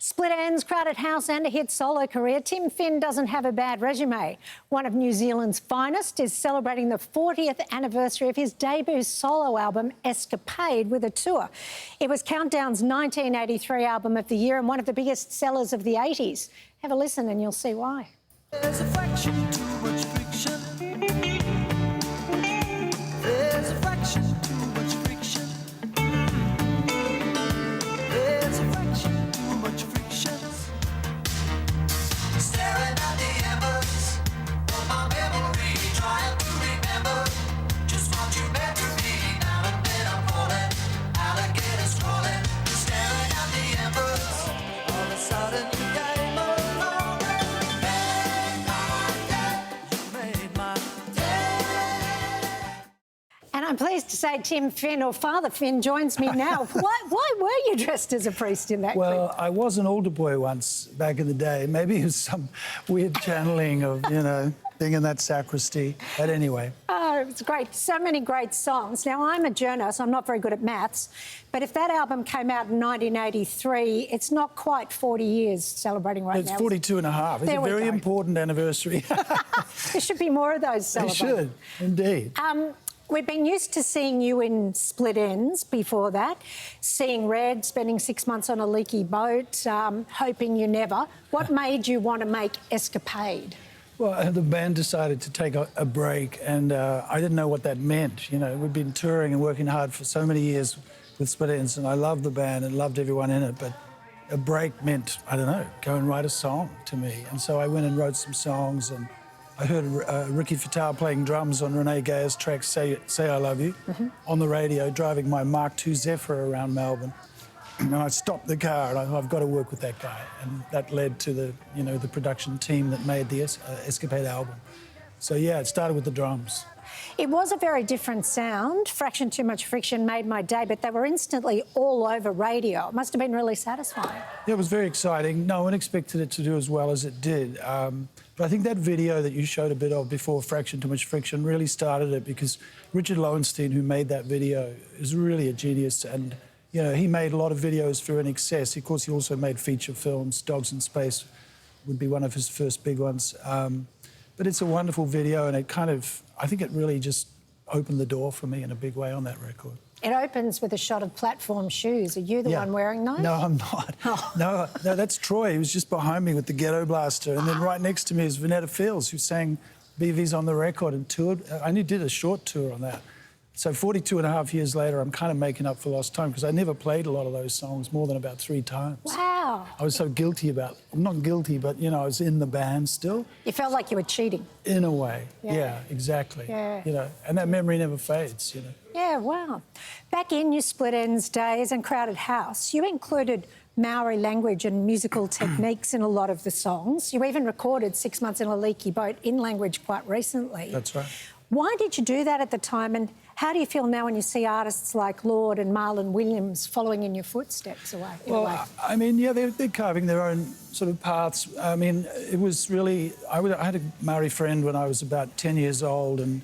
Split ends, crowded house and a hit solo career, Tim Finn doesn't have a bad resume. One of New Zealand's finest is celebrating the 40th anniversary of his debut solo album, Escapade, with a tour. It was Countdown's 1983 album of the year and one of the biggest sellers of the 80s. Have a listen and you'll see why. There's a fraction too much friction. There's a fraction too much friction. There's a fraction too much friction. Staring at the embers of my memory, trying to remember just what you meant to be. Now and then I'm falling, alligators crawling, staring at the embers. All of a sudden you came along and made my day. You made my day. And I'm pleased to say Tim Finn, or Father Finn, joins me now. Why were you dressed as a priest in that Well, clip? I was an altar boy once back in the day. Maybe it was some weird channeling of, being in that sacristy. But anyway. Oh, it's great. So many great songs. Now, I'm a journalist. I'm not very good at maths. But if that album came out in 1983, it's not quite 40 years celebrating right It's now. 42 and a half. It's There a we very go. important anniversary. There should be more of those They celebrated. should, indeed. We've been used to seeing you in Split Ends before that, seeing Red, spending 6 months on a leaky boat, hoping you never. What made you want to make Escapade? Well, the band decided to take a break, and I didn't know what that meant. We'd been touring and working hard for so many years with Split Ends, and I loved the band and loved everyone in it, but a break meant, I don't know, go and write a song to me. And so I went and wrote some songs, and I heard Ricky Fatale playing drums on Renee Gayer's track Say I Love You on the radio, driving my Mark II Zephyr around Melbourne. And I stopped the car and I thought, I've got to work with that guy. And that led to the production team that made the Escapade album. So yeah, it started with the drums. It was a very different sound. Fraction Too Much Friction made my day, but they were instantly all over radio. It must have been really satisfying. Yeah, it was very exciting. No one expected it to do as well as it did. But I think that video that you showed a bit of before, Fraction Too Much Friction, really started it because Richard Lowenstein, who made that video, is really a genius. And, he made a lot of videos for In Excess. Of course, he also made feature films. Dogs in Space would be one of his first big ones. But it's a wonderful video, and I think it really just opened the door for me in a big way on that record. It opens with a shot of platform shoes. Are you the one wearing those? No, I'm not. Oh. No, that's Troy. He was just behind me with the Ghetto Blaster. And then right next to me is Vanetta Fields, who sang BV's on the record and toured. I only did a short tour on that. So 42 and a half years later, I'm kind of making up for lost time because I never played a lot of those songs more than about 3 times. Wow. I was so guilty about it. I'm not guilty, but, I was in the band still. You felt like you were cheating. In a way. Yeah. Yeah, exactly. Yeah. And that memory never fades, Yeah, wow. Back in your Split Ends days and Crowded House, you included Maori language and musical techniques in a lot of the songs. You even recorded 6 months in a leaky boat in language quite recently. That's right. Why did you do that at the time, and how do you feel now when you see artists like Lord and Marlon Williams following in your footsteps away? Well, I mean, yeah, they're carving their own sort of paths. I mean, it was really... I had a Maori friend when I was about 10 years old, and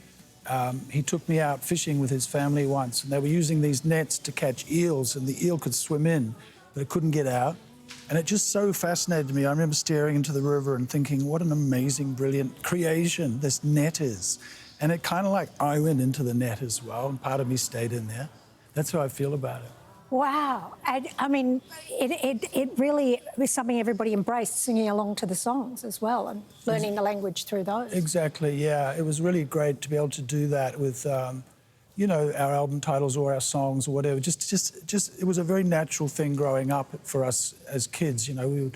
he took me out fishing with his family once, and they were using these nets to catch eels, and the eel could swim in, but it couldn't get out. And it just so fascinated me. I remember staring into the river and thinking, what an amazing, brilliant creation this net is. And it kind of like I went into the net as well, and part of me stayed in there. That's how I feel about it. Wow. I mean, it really was something everybody embraced, singing along to the songs as well and learning the language through those. Exactly, yeah. It was really great to be able to do that with, our album titles or our songs or whatever. Just it was a very natural thing growing up for us as kids. We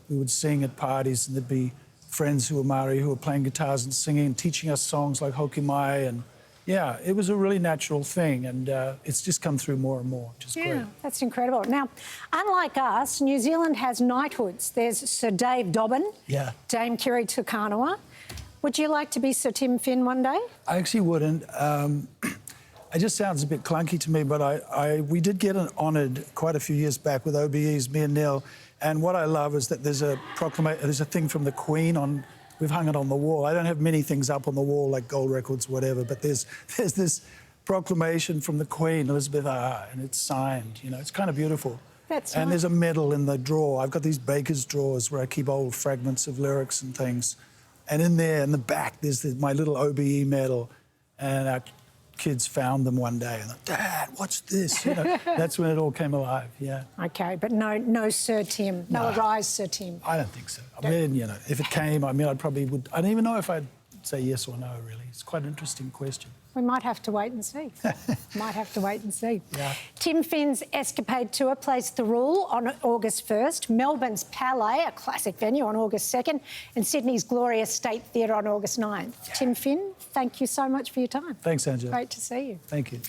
would sing at parties, and there'd be friends who were Maori who were playing guitars and singing and teaching us songs like Hoki Mai, and yeah, it was a really natural thing, and it's just come through more and more, which is great. That's incredible. Now, unlike us, New Zealand has knighthoods. There's Sir Dave Dobbin, Dame Kiri Tukanua. Would you like to be Sir Tim Finn one day? I actually wouldn't. It just sounds a bit clunky to me, but we did get honoured quite a few years back with OBEs, me and Neil. And what I love is that there's a thing from the Queen we've hung it on the wall. I don't have many things up on the wall like gold records, whatever, but there's this proclamation from the Queen, Elizabeth R, and it's signed. It's kind of beautiful. That's And right. there's a medal in the drawer. I've got these baker's drawers where I keep old fragments of lyrics and things. And in there, in the back, there's my little OBE medal. And our kids found them one day and they're, Dad, what's this? You know, that's when it all came alive, yeah. OK, but no Sir Tim. No arise, Sir Tim. I don't think so. I mean, you know, if it came, I mean, I don't even know if I'd say yes or no, really. It's quite an interesting question. We might have to wait and see. Might have to wait and see. Yeah. Tim Finn's Escapade tour plays the Rule on August 1st, Melbourne's Palais, a classic venue, on August 2nd, and Sydney's Glorious State Theatre on August 9th. Tim Finn, thank you so much for your time. Thanks, Angela. Great to see you. Thank you.